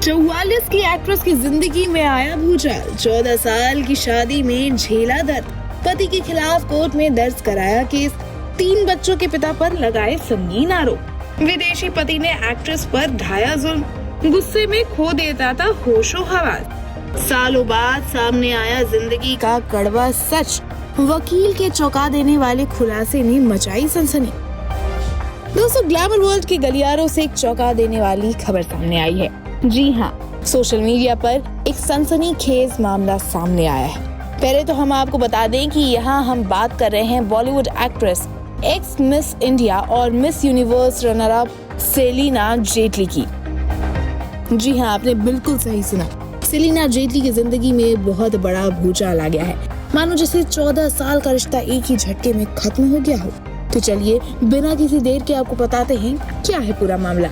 44 की एक्ट्रेस की जिंदगी में आया भूचाल। 14 साल की शादी में झेला दर्द। पति के खिलाफ कोर्ट में दर्ज कराया केस। 3 बच्चों के पिता पर लगाए संगीन आरोप। विदेशी पति ने एक्ट्रेस पर ढाया जुल्म। गुस्से में खो देता था होशो हवास। सालों बाद सामने आया जिंदगी का कड़वा सच। वकील के चौंका देने वाले खुलासे ने मचाई सनसनी। दोस्तों, ग्लैमर वर्ल्ड के गलियारों से एक चौंका देने वाली खबर सामने आई है। जी हाँ, सोशल मीडिया पर एक सनसनीखेज मामला सामने आया है। पहले तो हम आपको बता दें कि यहाँ हम बात कर रहे हैं Bollywood actress, ex Miss India और Miss Universe runner up Celina Jaitly की। जी हाँ, आपने बिल्कुल सही सुना। सेलिना जेटली की जिंदगी में बहुत बड़ा भूचाल आ गया है। मानो जैसे 14 साल का रिश्ता एक ही झटके में खत्म हो गया हो। तो चलिए बिना किसी देर के आपको बताते हैं क्या है पूरा मामला।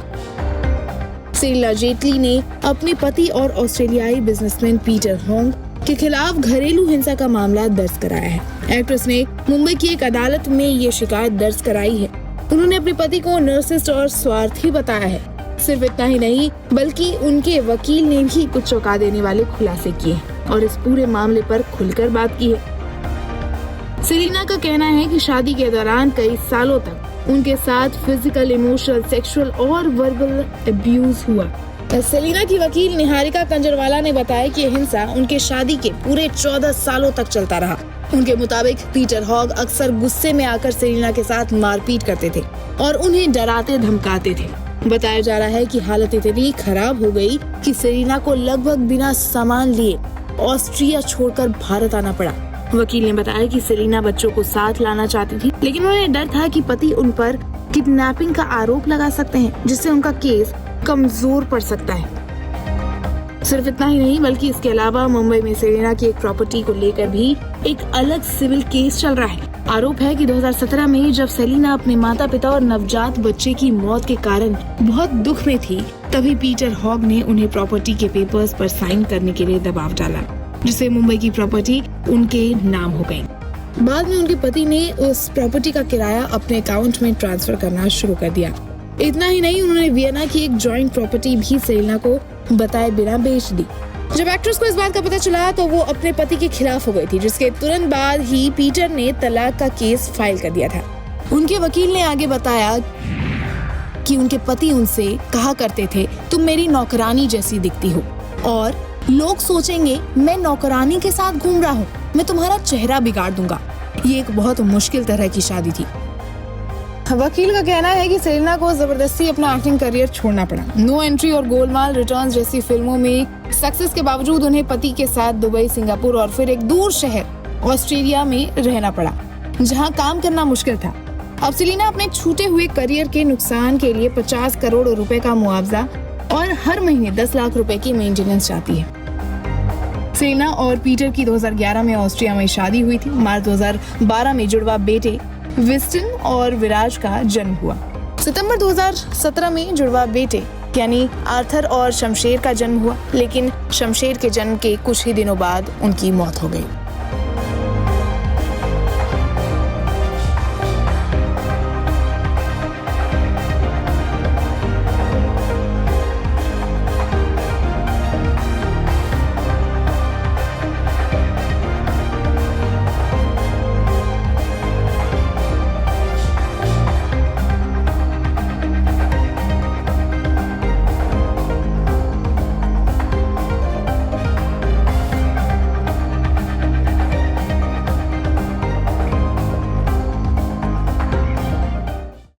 सेलिना जेटली ने अपने पति और ऑस्ट्रेलियाई बिजनेसमैन पीटर हॉन्ग के खिलाफ घरेलू हिंसा का मामला दर्ज कराया है। एक्ट्रेस ने मुंबई की एक अदालत में ये शिकायत दर्ज कराई है। उन्होंने अपने पति को नार्सिसिस्ट और स्वार्थी बताया है। सिर्फ इतना ही नहीं, बल्कि उनके वकील ने भी कुछ चौंका देने वाले खुलासे किए और इस पूरे मामले पर खुलकर बात की है। सेलिना का कहना है कि शादी के दौरान कई सालों तक उनके साथ फिजिकल, इमोशनल, सेक्सुअल और वर्बल अब्यूज हुआ। सेलिना की वकील निहारिका कंजरवाला ने बताया कि हिंसा उनके शादी के पूरे 14 सालों तक चलता रहा। उनके मुताबिक पीटर हॉग अक्सर गुस्से में आकर सेलिना के साथ मारपीट करते थे और उन्हें डराते धमकाते थे। बताया जा रहा है कि हालत इतनी खराब हो गई कि सेलिना को लगभग बिना सामान लिए ऑस्ट्रिया छोड़कर भारत आना पड़ा। वकील ने बताया कि सेलिना बच्चों को साथ लाना चाहती थी, लेकिन उन्हें डर था कि पति उन पर किडनैपिंग का आरोप लगा सकते हैं, जिससे उनका केस कमजोर पड़ सकता है। सिर्फ इतना ही नहीं, बल्कि इसके अलावा मुंबई में सेलिना की एक प्रॉपर्टी को लेकर भी एक अलग सिविल केस चल रहा है। आरोप है कि 2017 में जब सेलिना अपने माता पिता और नवजात बच्चे की मौत के कारण बहुत दुख में थी, तभी पीटर हॉग ने उन्हें प्रॉपर्टी के पेपर्स पर साइन करने के लिए दबाव डाला, जिससे मुंबई की प्रॉपर्टी उनके नाम हो गई। बाद में उनके पति ने उस प्रॉपर्टी का किराया अपने अकाउंट में ट्रांसफर करना शुरू कर दिया। इतना ही नहीं, उन्होंने वियना की एक जॉइंट प्रॉपर्टी भी सेलिना को बताए बिना बेच दी। जब एक्ट्रेस को इस बात का पता चला तो वो अपने पति के खिलाफ हो गई थी, जिसके तुरंत बाद ही पीटर ने तलाक का केस फाइल कर दिया था। उनके वकील ने आगे बताया कि उनके पति उनसे कहा करते थे, तुम मेरी नौकरानी जैसी दिखती हो और लोग सोचेंगे मैं नौकरानी के साथ घूम रहा हूँ, मैं तुम्हारा चेहरा बिगाड़ दूंगा। ये एक बहुत मुश्किल तरह की शादी थी। वकील का कहना है कि सेलिना को जबरदस्ती अपना एक्टिंग करियर छोड़ना पड़ा। नो एंट्री और गोलमाल रिटर्न्स जैसी फिल्मों में सक्सेस के बावजूद उन्हें पति के साथ दुबई, सिंगापुर और फिर एक दूर शहर ऑस्ट्रेलिया में रहना पड़ा, जहां काम करना मुश्किल था। अब सेलिना अपने छूटे हुए करियर के नुकसान के लिए 50 करोड़ रुपए का मुआवजा और हर महीने 10 लाख रुपए की मेंटेनेंस चाहती है। सेलिना और पीटर की 2011 में ऑस्ट्रिया में शादी हुई थी। मार्च 2012 में जुड़वा बेटे विस्टन और विराज का जन्म हुआ। सितंबर 2017 में जुड़वा बेटे यानी आर्थर और शमशेर का जन्म हुआ, लेकिन शमशेर के जन्म के कुछ ही दिनों बाद उनकी मौत हो गई।